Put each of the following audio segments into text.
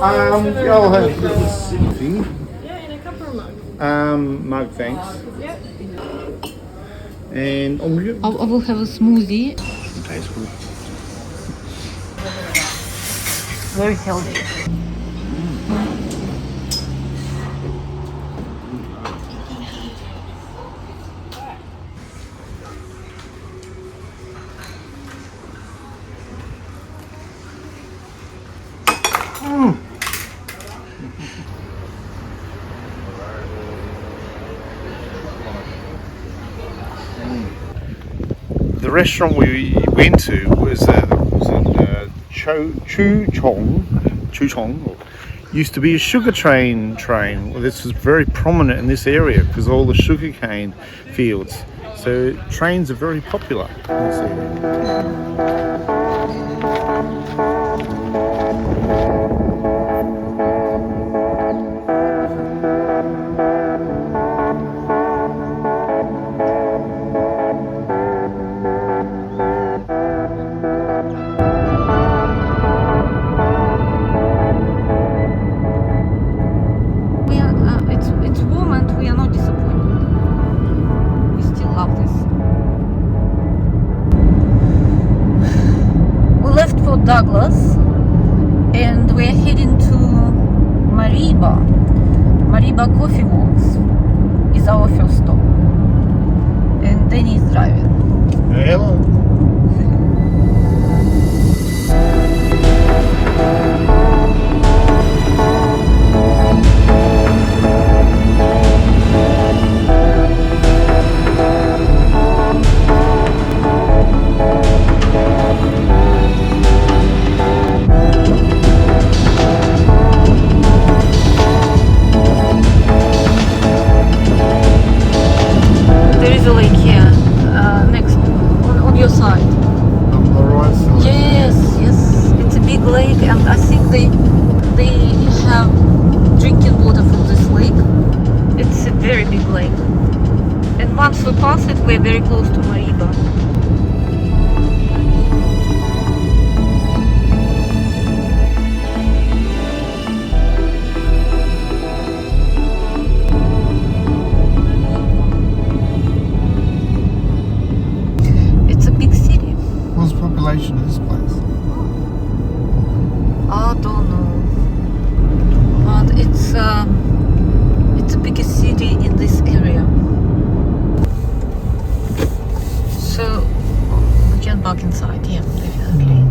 Yeah, I'll have this thing. Yeah, in a copper mug. Mug, thanks. Yeah. And I will have a smoothie. Tastes good. Very healthy. The restaurant we went to was in Choo Choos. Used to be a sugar train. Well, this was very prominent in this area because all the sugarcane fields. So trains are very popular in this area. It's warm and we are not disappointed. We still love this. We left for Douglas and we're heading to Mareeba. Mareeba Coffee Works is our first stop. And Danny is driving. Hello. There is a lake here, next on your side. On the right side. Yes, it's a big lake, and I think they have drinking water from this lake. It's a very big lake, and once we pass it, we're very close to Mareeba. What's the population of this place? I don't know, but it's the biggest city in this area. So we can park inside, yeah, definitely.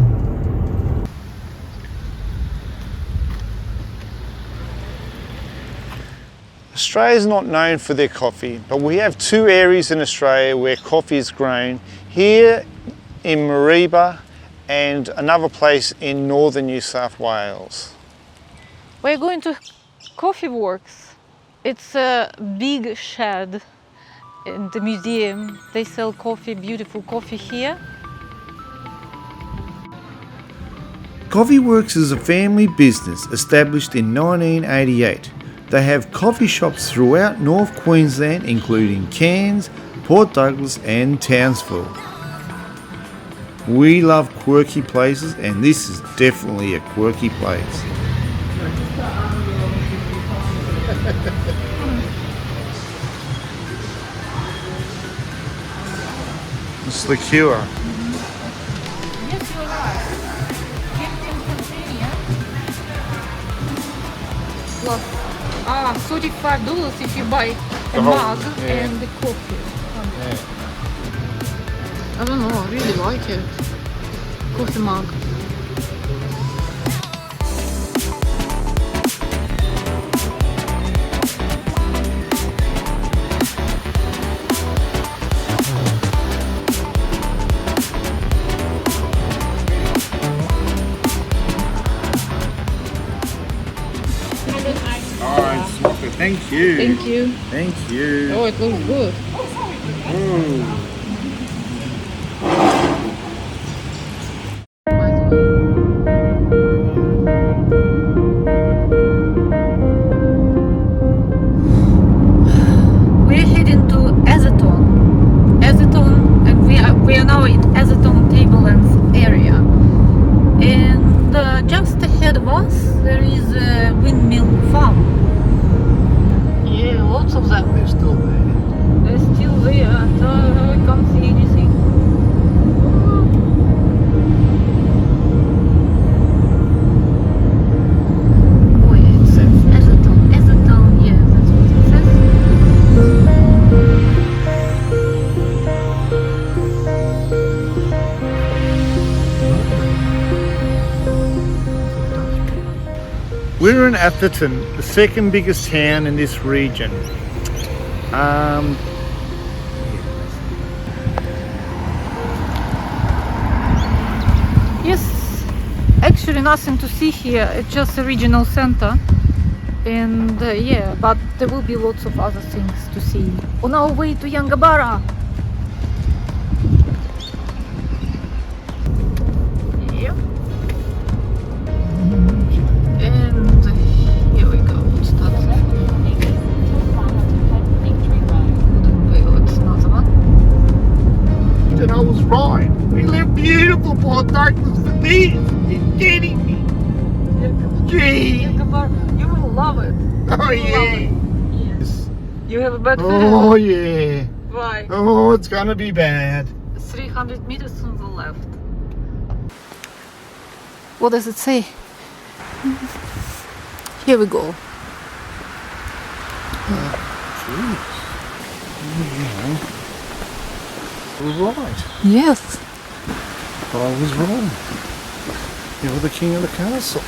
Australia is not known for their coffee, but we have two areas in Australia where coffee is grown. Here in Mareeba and another place in northern New South Wales. We're going to Coffee Works. It's a big shed in the museum. They sell coffee, beautiful coffee here. Coffee Works is a family business established in 1988. They have coffee shops throughout North Queensland, including Cairns, Port Douglas and Townsville. We love quirky places, and this is definitely a quirky place. It's the cure. Yes, you're right. Plus $35 if you buy a mug and the coffee. I don't know, I really like it. Coffee mug. Alright, smoker, thank you. Thank you. Thank you. Oh, it looks good. Ooh. We're heading to Atherton, and we are now in Atherton Tablelands area. And just ahead of us there is a We're in Atherton, the second biggest town in this region. Yes, actually nothing to see here. It's just a regional center. And yeah, but there will be lots of other things to see on our way to Yungaburra. Yep. And here we go. What's that? Oh, it's another one. And I was right. We live beautiful Port Douglas for this. You're kidding me. Gee. You will love it. Oh yeah. Yes. You have a bad feeling? Oh yeah. Why? Oh, it's gonna be bad. 300 meters on the left. What does it say? Here we go. Jeez. I was right. Yes. But I was wrong. You're the king of the castle.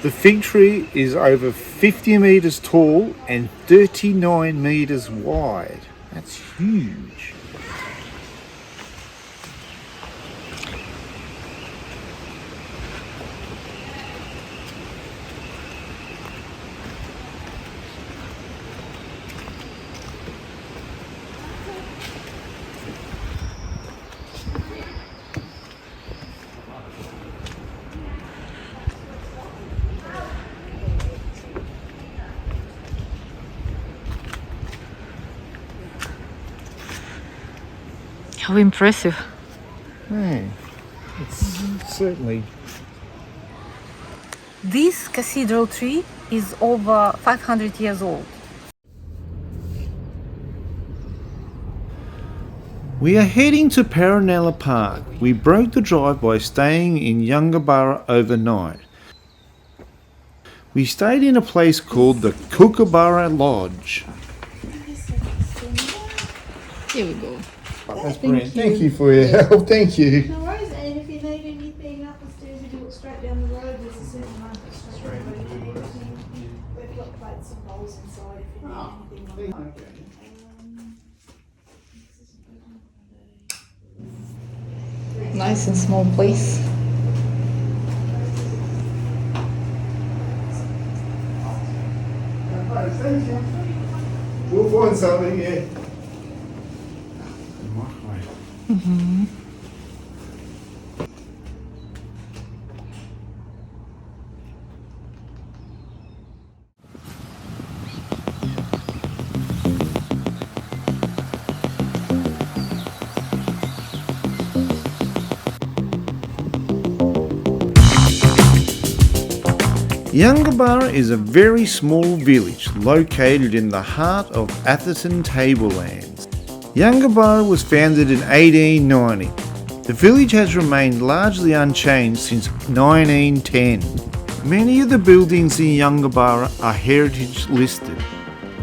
The fig tree is over 50 metres tall and 39 metres wide. That's huge. How impressive. Hey, it's certainly. This cathedral tree is over 500 years old. We are heading to Paronella Park. We broke the drive by staying in Yungaburra overnight. We stayed in a place called the Kookaburra Lodge. Here we go. That's brilliant. Thank you for your help. Thank you. No worries, and if you need anything up the stairs, you do it straight down the road. There's a supermarket straight over there. If you need anything, we've got plates and bowls inside if you need anything like that. Nice and small place. Thank you. We'll find something, yeah. Mm-hmm. Yungaburra is a very small village located in the heart of Atherton Tablelands. Yungaburra was founded in 1890. The village has remained largely unchanged since 1910. Many of the buildings in Yungaburra are heritage listed.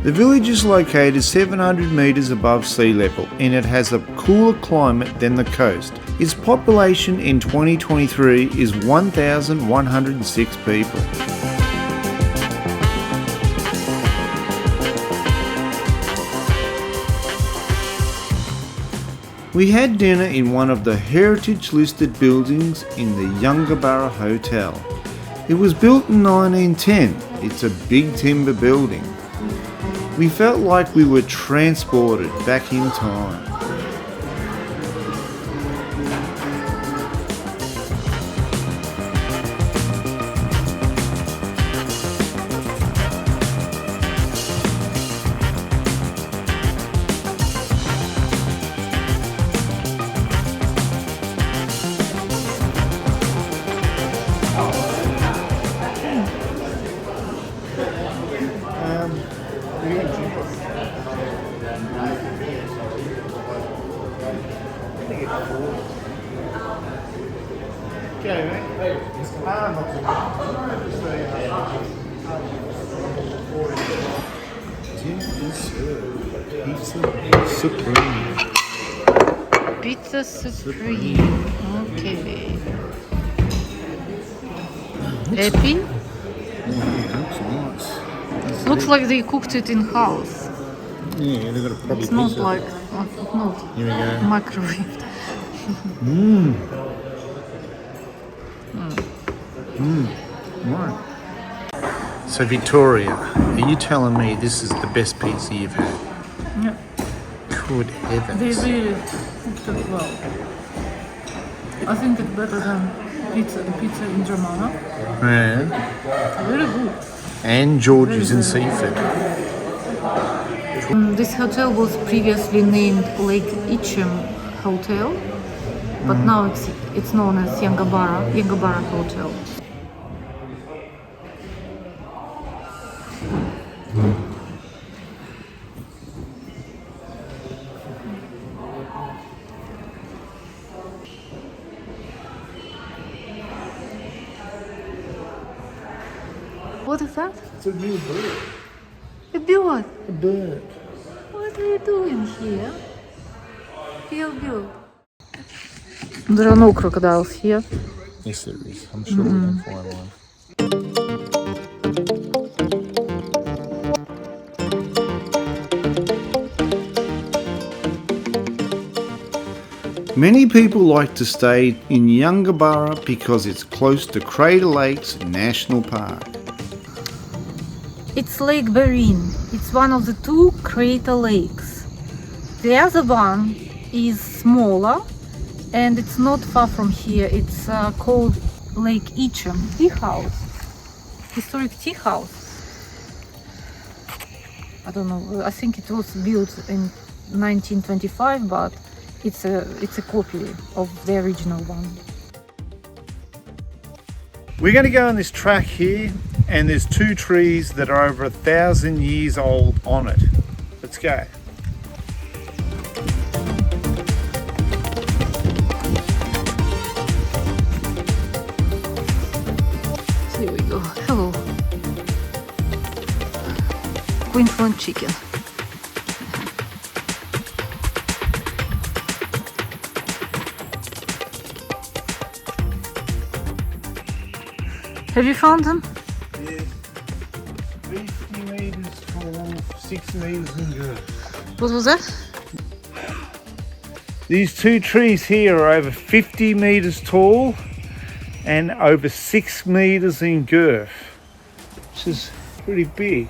The village is located 700 metres above sea level and it has a cooler climate than the coast. Its population in 2023 is 1,106 people. We had dinner in one of the heritage listed buildings in the Yungaburra Hotel. It was built in 1910. It's a big timber building. We felt like we were transported back in time. Supreme. Pizza Supreme. Okay. Happy? Looks like they cooked it in house. Yeah, they've got a proper It's not pizza. like not Here we go. microwaved. Right. So Victoria, are you telling me this is the best pizza you've had? Yeah. Good They heavens. really cooked it well. I think it's better than pizza in Germana. Yeah. Very good. And George's in Seaford. This hotel was previously named Lake Eacham Hotel, but now it's known as Yungaburra Hotel. What is that? It's a real bird. A bird. A bird. What are you doing here? Feel good. There are no crocodiles here. Yes, there is. I'm sure we can find one. Many people like to stay in Yungaburra because it's close to Crater Lakes National Park. It's Lake Barrine. It's one of the two crater lakes. The other one is smaller and it's not far from here. It's called Lake Eacham Tea House. Historic tea house. I don't know. I think it was built in 1925, but it's a copy of the original one. We're going to go on this track here, and there's two trees that are over 1,000 years old on it. Let's go. Here we go. Hello. Queensland chicken. Have you found them? Yeah. 50 metres tall, 6 metres in girth. What was that? These two trees here are over 50 metres tall and over 6 metres in girth, which is pretty big.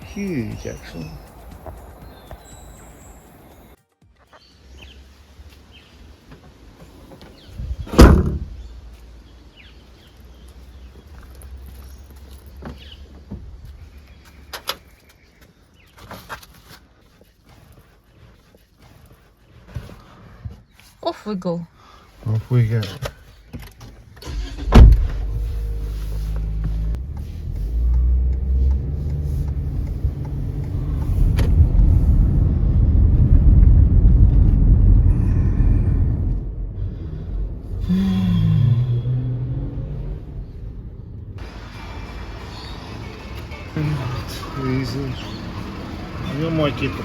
Huge, actually. Off we go. Off we go. It's easy. You might get the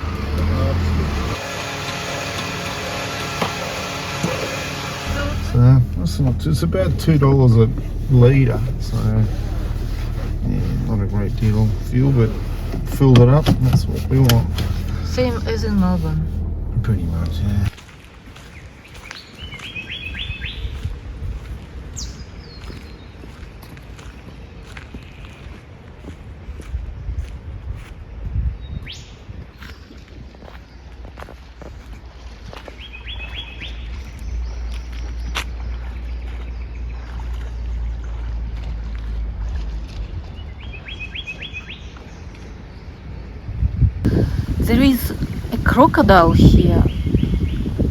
So that's not, it's about $2 a litre, so yeah, not a great deal of fuel, but filled it up, and that's what we want. Same as in Melbourne. Pretty much, yeah. There is a crocodile here.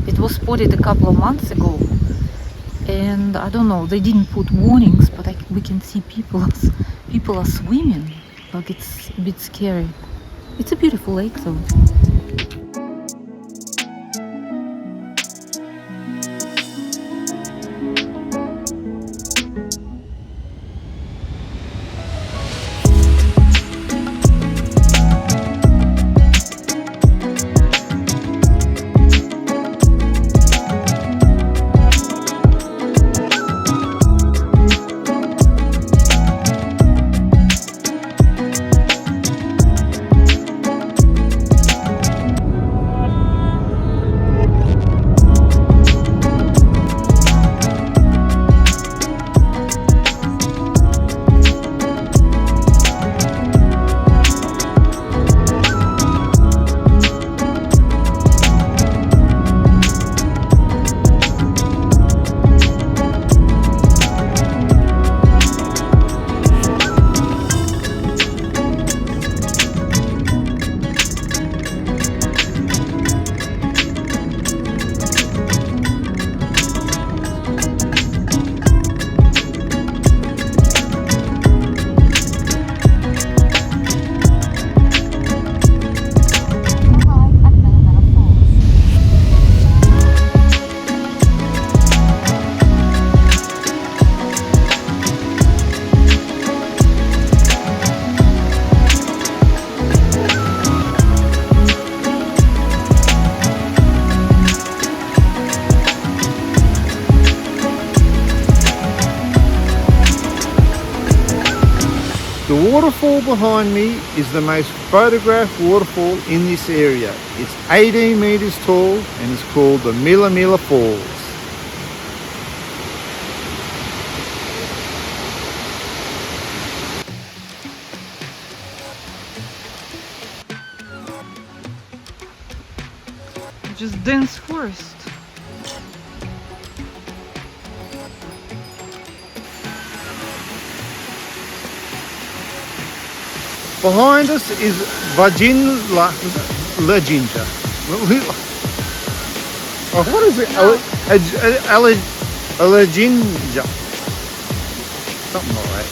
It was spotted a couple of months ago, and I don't know, they didn't put warnings, but we can see people are swimming. Like, it's a bit scary. It's a beautiful lake though. The waterfall behind me is the most photographed waterfall in this area. It's 18 metres tall and it's called the Mila Falls. Just dense forest. Behind us is Virgin Leginja. Oh, what is it? Alleginja. Something like that.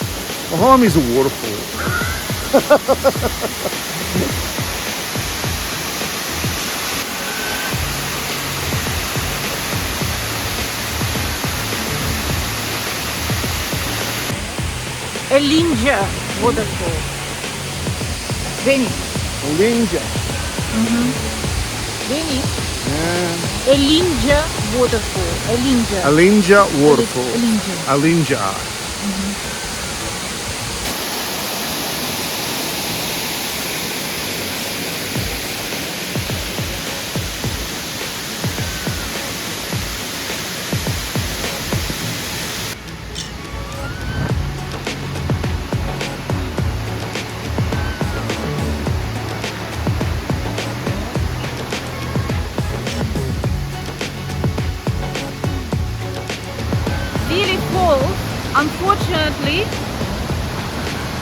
Behind me is a waterfall. Elinja waterfall. Venice. Linja. Venice. Yeah. Elinja waterfall. Elinja. Alinja waterfall. Elinja. Alinja. Unfortunately,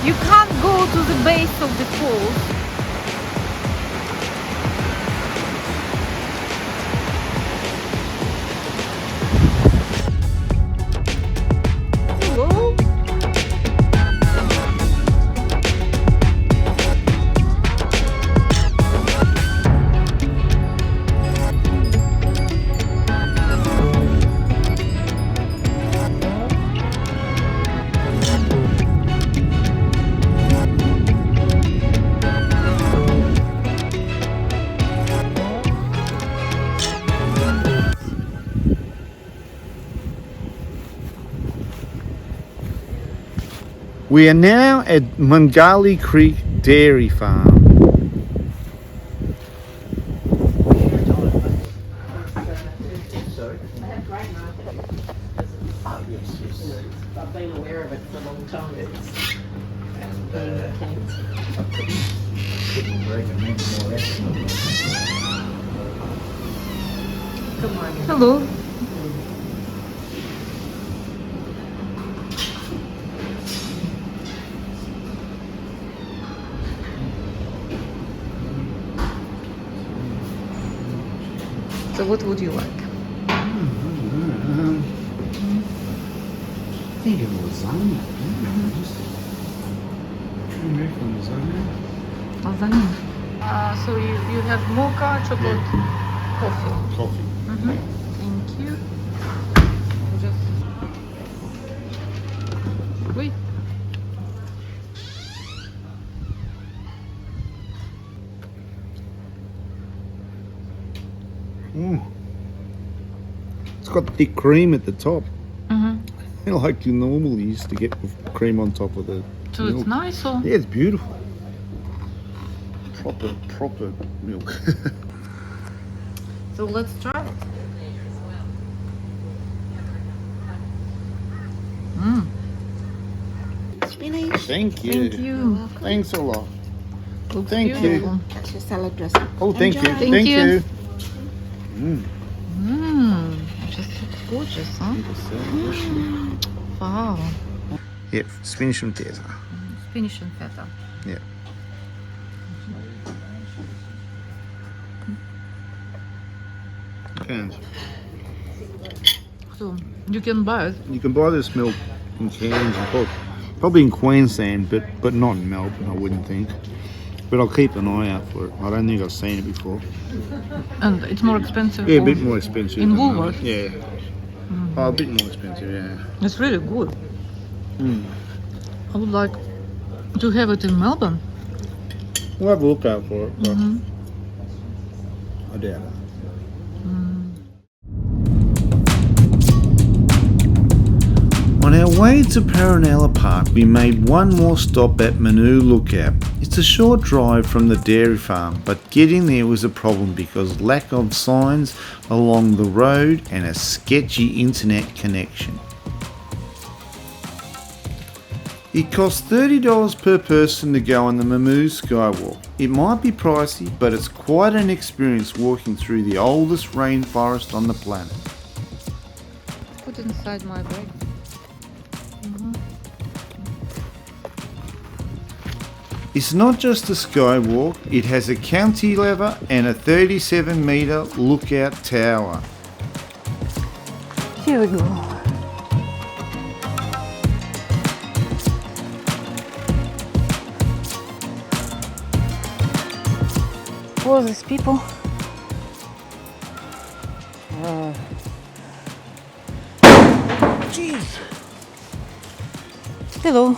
you can't go to the base of the falls. Hello? We are now at Mungalli Creek Dairy Farm. I've been aware of it for a long time. Couldn't recommend more excellent. Come on. Hello. So what would you like? I think of lasagna. Lasagna. So you have mocha, chocolate, coffee. Coffee. Thank you. Just wait. It's got thick cream at the top. Like you normally used to get with cream on top of the So milk. it's nice, or? Yeah, it's beautiful. Proper milk. So let's try it. It's finished. Thank you. Thank you. Thanks a lot. Looks Thank you. beautiful. That's your salad dressing. Oh, thank you. Enjoy. Thank you. Just looks gorgeous, huh? Wow. Yeah, spinach and feta. Spinach and feta. Yeah. And So you can buy it. you can buy this milk in Cairns and probably in Queensland, but not in Melbourne, I wouldn't think. But I'll keep an eye out for it. I don't think I've seen it before. And it's more expensive. Yeah, a or- bit more expensive. In than Woolworths? Yeah. Oh, a bit more expensive, yeah. It's really good. I would like to have it in Melbourne. We'll have a look out for it, but I doubt it. On our the way to Paronella Park, we made one more stop at Mamu Lookout. It's a short drive from the dairy farm, but getting there was a problem because lack of signs along the road and a sketchy internet connection. It costs $30 per person to go on the Mamu Skywalk. It might be pricey, but it's quite an experience walking through the oldest rainforest on the planet. Put inside my bag. It's not just a skywalk, it has a cantilever and a 37-metre lookout tower. Here we go. All these people. Jeez! Hello.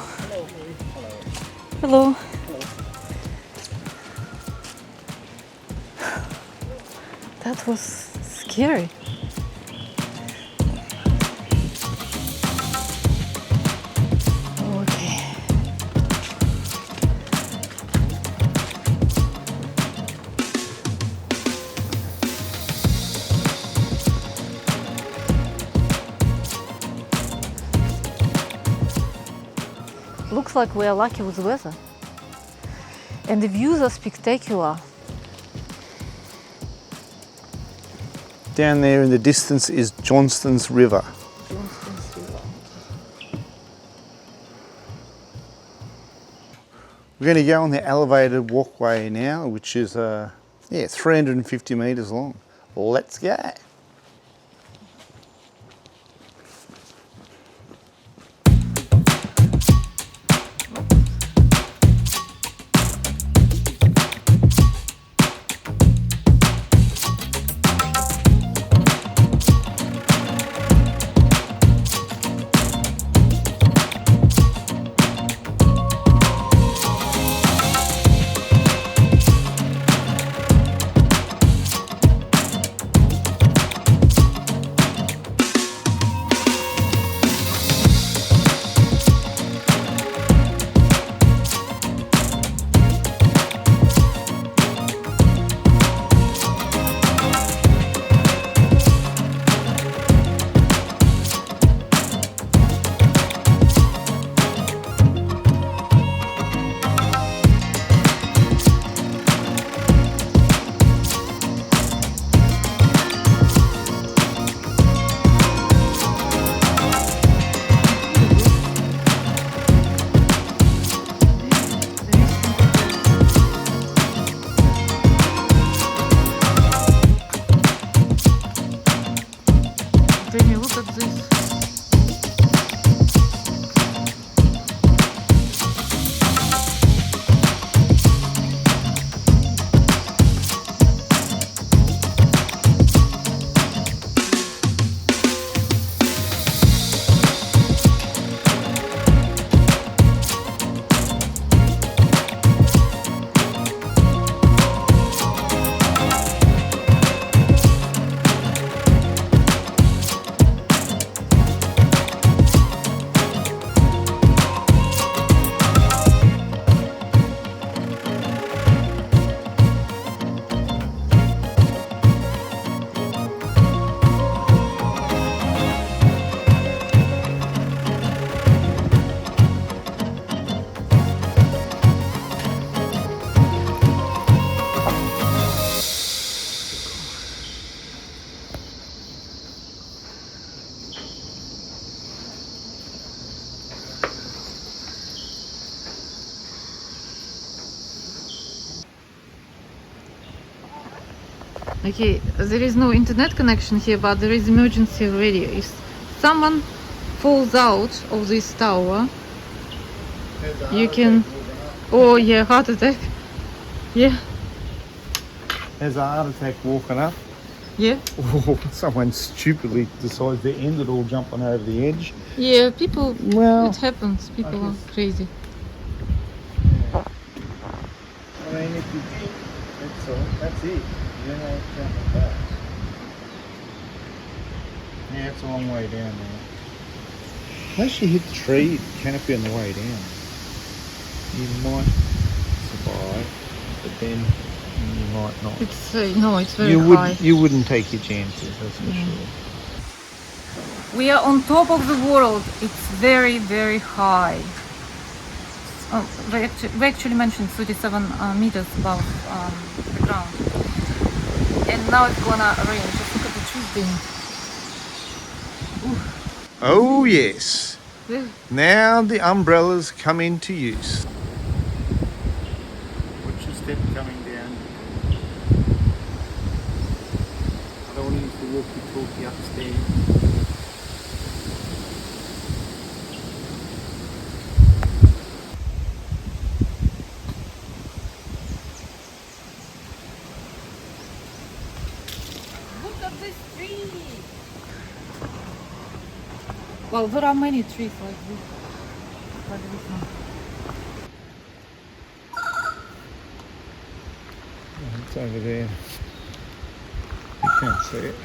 Hello. That was scary. Okay. Looks like we are lucky with the weather. And the views are spectacular. Down there in the distance is Johnston's River. We're going to go on the elevated walkway now, which is 350 metres long. Let's go. Okay, there is no internet connection here, but there is emergency radio. If someone falls out of this tower, you can... Oh yeah, heart attack. Yeah. There's a heart attack walking up. Yeah. Oh, someone stupidly decides to end it all jumping over the edge. Yeah, people, Well, it happens. People are crazy. I mean, if you think, that's it. You don't have to jump fast. Yeah, it's a long way down there. Unless you hit the tree canopy on the way down, you might survive, but then you might not. It's no, it's very You high. you wouldn't take your chances, that's for sure. We are on top of the world. It's very, very high. We actually mentioned 37 meters above the ground. And now it's gonna rain. Just look at the trees being. Oh yes. Now the umbrellas come into use. Watch your step coming down. I don't want to use the walkie-talkie upstairs. Look at this tree! Well, there are many trees like this. Like this one. It's over there. You can't see it.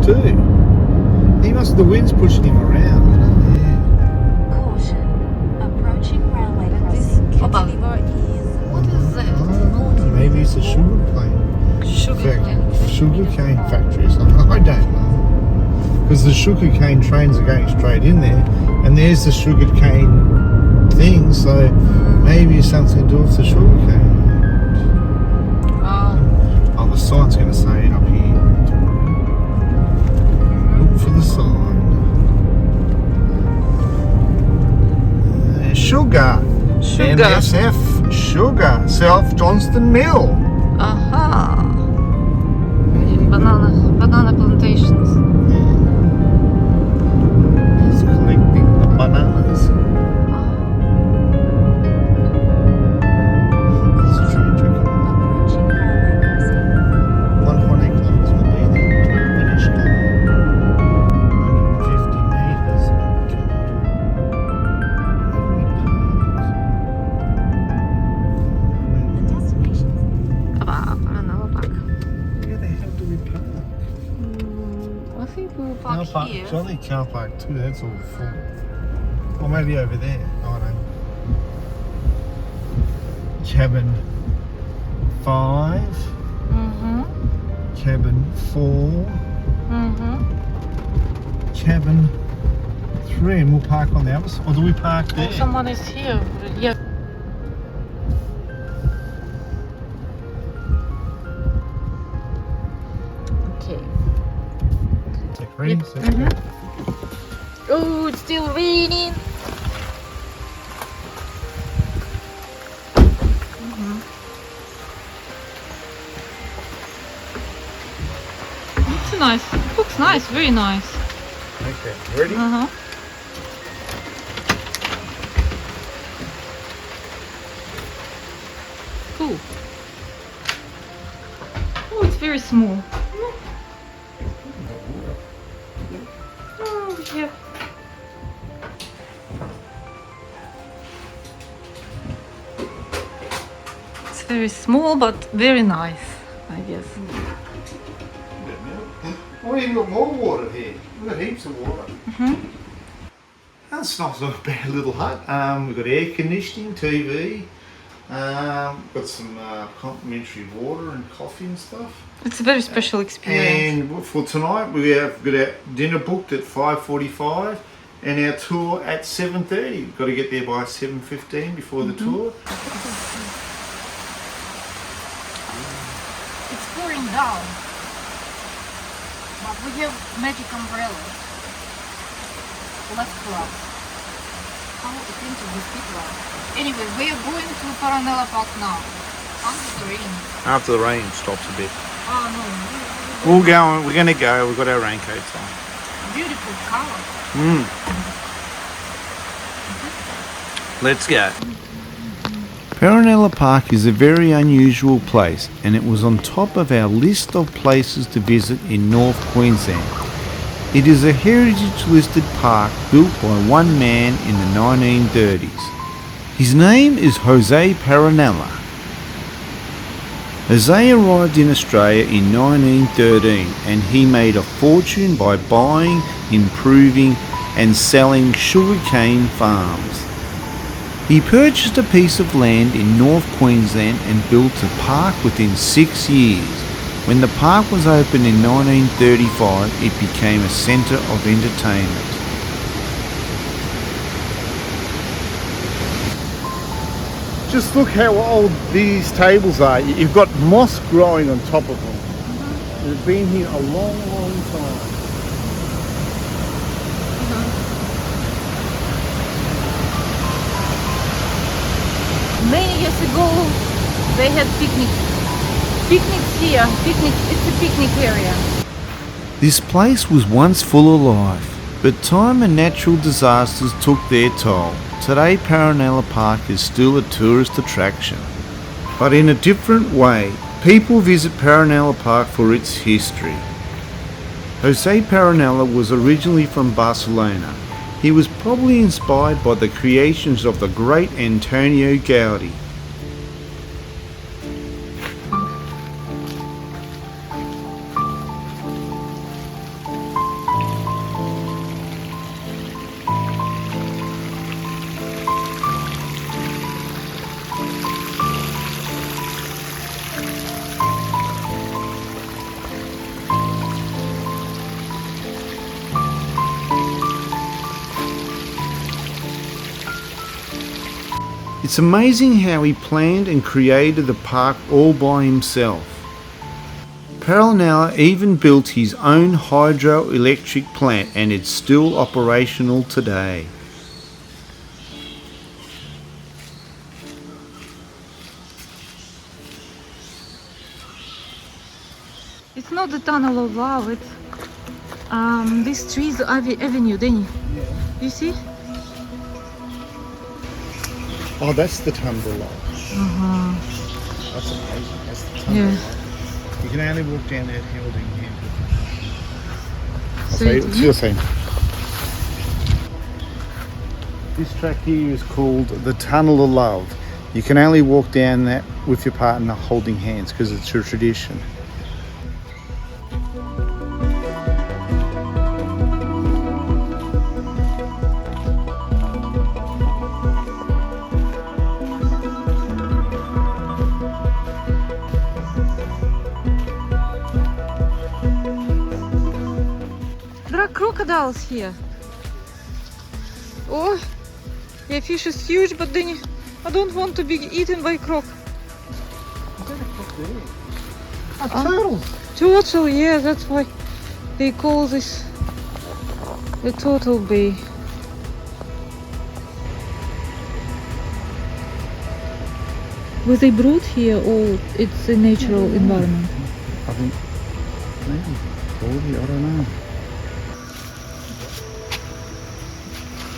Too. He must. The wind's pushing him around. Caution. Approaching railway crossing. Cantilever is... What is that? Maybe it's a sugar cane. Sugar cane factory or something. I don't know. Because the sugar cane trains are going straight in there, and there's the sugar cane thing. So maybe it's something to do with the sugar cane. Oh, the sign's going to say up here. For the sign. Sugar. NSF. Sugar. South Johnston Mill. Aha. Banana plantations. Yeah. He's collecting the bananas. There's a train track coming up. approaching railway crossing. 1.8 kilometres will be there to finish time. 150 metres. The destinations. Paronella Park. Where the hell do we park? I think we'll park here. Jolly car park too, that's all full. Or maybe over there, I don't know. Cabin 5, cabin 4, cabin 3, and we'll park on the other side. Or do we park there? Oh, someone is here. Yeah. Okay. Ready? Yep. Set, go. Oh, it's still raining. It's nice. Looks nice. Very nice. Okay, ready? Cool. Oh, it's very small. Oh, yeah. It's very small, but very nice, I guess. Oh, we've got more water here. We've got heaps of water. That's not a bad little hut. We've got air conditioning, TV. Got some complimentary water and coffee and stuff. It's a very special experience. And for tonight, we have got our dinner booked at 5:45 and our tour at 7:30. We've got to get there by 7:15 before the tour. It's pouring down, but we have magic umbrellas. Let's club. How attentive these people are. Anyway, we are going to Paronella Park now. After the rain. After the rain stops a bit. Oh no. We're going to go. We've got our raincoats on. Beautiful color. Let's go. Paronella Park is a very unusual place, and it was on top of our list of places to visit in North Queensland. It is a heritage listed park built by one man in the 1930s. His name is José Paronella. José arrived in Australia in 1913 and he made a fortune by buying, improving and selling sugarcane farms. He purchased a piece of land in North Queensland and built a park within 6 years. When the park was opened in 1935, it became a centre of entertainment. Just look how old these tables are. You've got moss growing on top of them. They've been here a long, long time. Many years ago, they had picnics here. It's a picnic area. This place was once full of life, but time and natural disasters took their toll. Today Paronella Park is still a tourist attraction, but in a different way. People visit Paronella Park for its history. José Paronella was originally from Barcelona. He was probably inspired by the creations of the great Antonio Gaudí. It's amazing how he planned and created the park all by himself. Paronella even built his own hydroelectric plant and it's still operational today. It's not the tunnel of love, it's this trees avenue, Denny. You see? Oh, that's the Tablelands. That's amazing. That's the Tablelands. Yeah. You can only walk down that hill in here. So It's your thing. This track here is called the Tunnel of Love. You can only walk down that with your partner holding hands because it's a tradition. There are crocodiles here. Oh, yeah, fish is huge, but then I don't want to be eaten by croc. Turtles. Turtle, yeah, that's why they call this the turtle bay. Were they brought here or it's a natural environment? I think maybe 40, I don't know.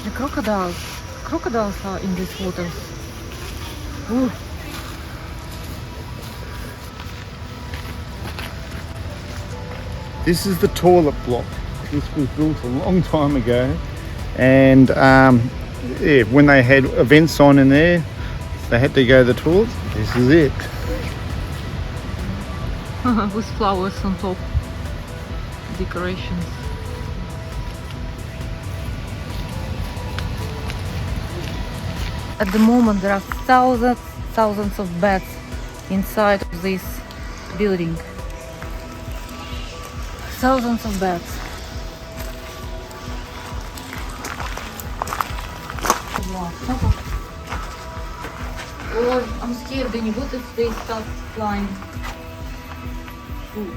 The crocodiles are in these waters. Ooh. This is the toilet block. This was built a long time ago, and yeah, when they had events on in there, they had to go to the toilet. This is it. With flowers on top, decorations. At the moment there are thousands of beds inside of this building. Thousands of beds. Wow. Oh, I'm scared, Danny. What if they start flying? Ooh.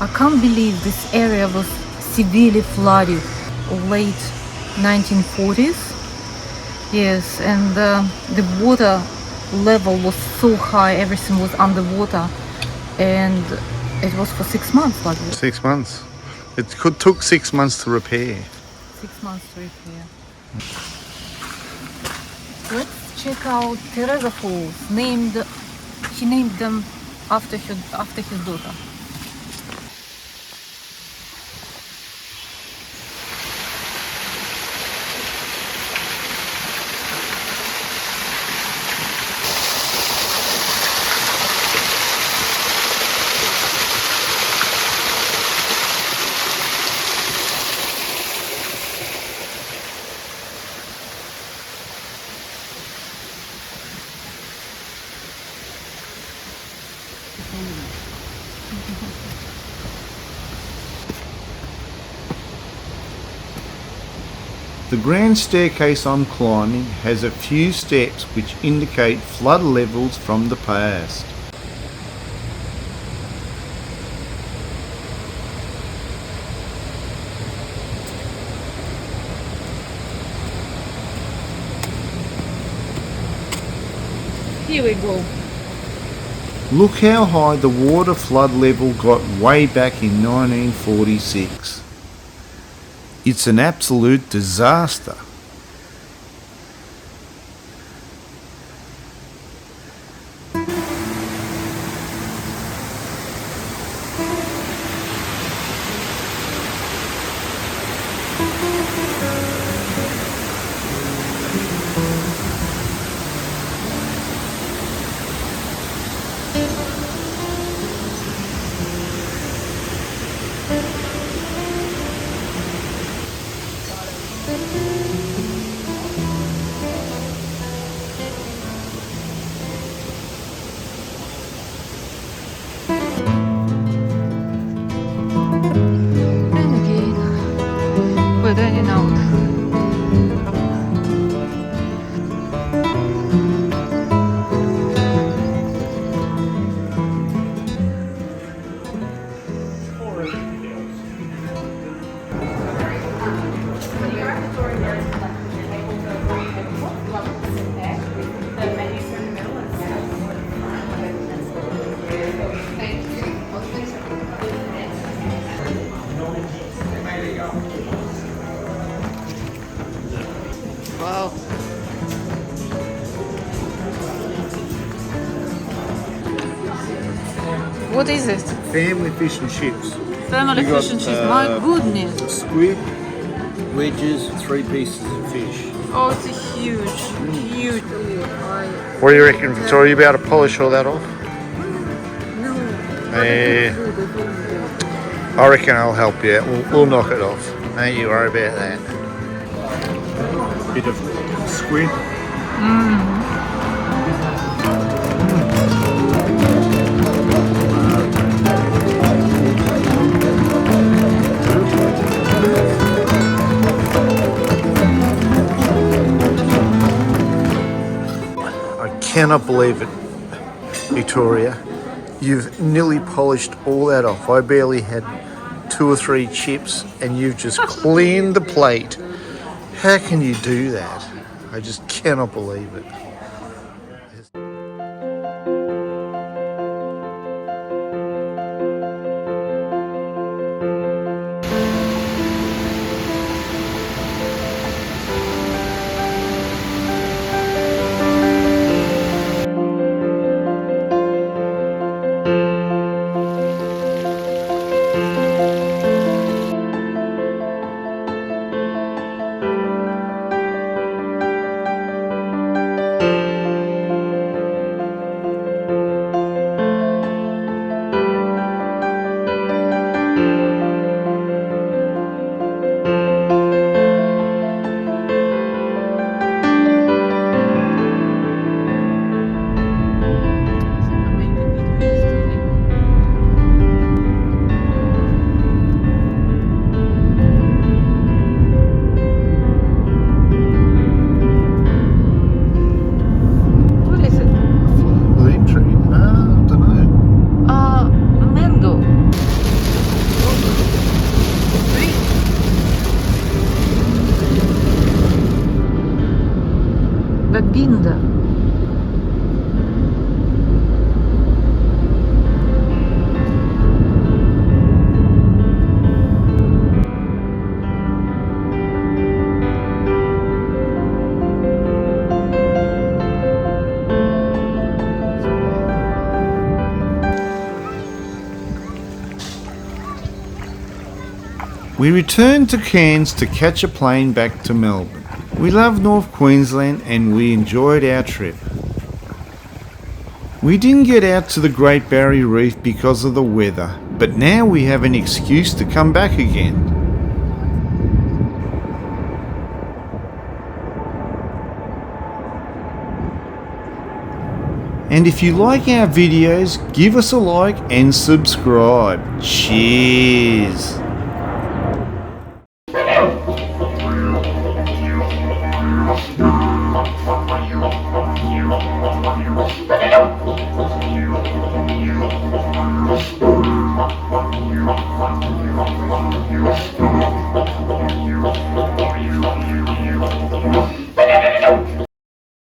I can't believe this area was severely flooded late 1940s. Yes, and the water level was so high, everything was underwater, and it was for 6 months like this. 6 months. Took 6 months to repair. 6 months to repair. Let's check out Teresa Falls. He named them after his daughter. The grand staircase I'm climbing has a few steps which indicate flood levels from the past. Here we go. Look how high the water flood level got way back in 1946. It's an absolute disaster. And again, we're dining out. Wow. What is it? Family fish and chips. Family We got, fish and chips. My goodness. Squid, wedges, 3 pieces of fish. Oh, it's huge. Huge. What do you reckon, Victoria? You be able to polish all that off? No. I reckon I'll help you out. We'll knock it off. Don't you worry about that. Bit of squid. I cannot believe it, Victoria. You've nearly polished all that off. I barely had 2 or 3 chips and you've just cleaned the plate. How can you do that? I just cannot believe it. been there. We returned to Cairns to catch a plane back to Melbourne. We love North Queensland and we enjoyed our trip. We didn't get out to the Great Barrier Reef because of the weather, but now we have an excuse to come back again. And if you like our videos, give us a like and subscribe. Cheers!